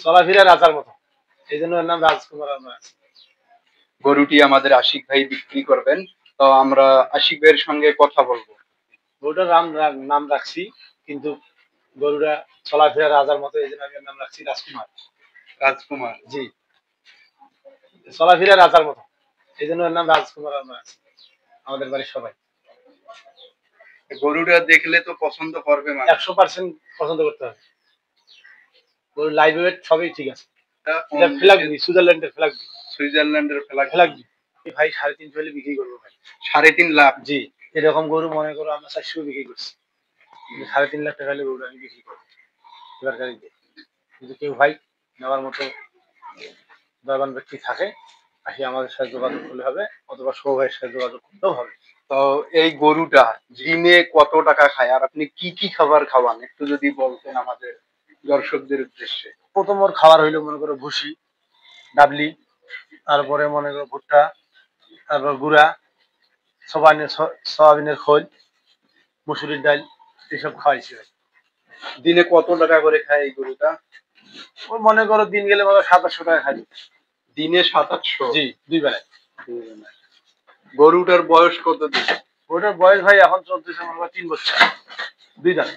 চলাফেরা রাজার মতো, এই জন্য এর নাম রাজকুমার। গরুটি আমাদের আশিক ভাই বিক্রি করবেন, তো আমরা আশিক ভাইয়ের সঙ্গে কথা বলবো। গরুটার নাম রাখছি, কিন্তু গরুটা চলাফেরা রাজার মতো, এই জন্য আমি নাম রাখছি রাজকুমার। রাজকুমার, জি, চলাফেরা রাজার মতো, এই জন্য এর নাম রাজকুমার। আমাদের বাড়ির সবাই গরুটা দেখলে তো পছন্দ করবে, 100% পছন্দ করতে হবে। গরুর লাইভ ওয়েট সবই ঠিক আছে। ফ্ল্যাগবি, সুইজারল্যান্ডের ফ্ল্যাগবি। সুইজারল্যান্ডের ফ্ল্যাগবি ভাই 3.5 হলে বিক্রি করবো ভাই। 3.5 লাখ? জি, এরকম গরু মনে করো আমরা 400 বিক্রি করছি, 3.5 লাখ টাকা হলে গরুটা আমি বিক্রি করবো এবার গাড়িতে। যদি কেউ ভাই নেওয়ার মতো দয়াবান ব্যক্তি থাকে, আসি আমাদের সাথে যোগাযোগ করলে হবে, অথবা সৌ ভাইয়ের সাথে যোগাযোগ করতেও হবে। তো এই গরুটা দিনে কত টাকা খায়, আর আপনি কি কি খাবার খাওয়ান একটু যদি বলতেন আমাদের দর্শকদের উদ্দেশ্যে। প্রথম ওর খাবার হইলো মনে করো ভুসি, ডাবলি, তারপরে মনে করো ভুট্টা, তারপর গুঁড়া, সয়াবিনের খোল, মুসুরির ডাল, এসব খাওয়াইছি ভাই। দিনে কত টাকা করে খায় এই গরুটা? ওই মনে করো দিন গেলে মনে 700-800 টাকা খাই। দিনে 700-800? জি, 2 বেলায়। গরুটার বয়স কত দিন? গরুটার বয়স ভাই এখন চলতেছে মনে করো 3 বছর, 2 দাঁত।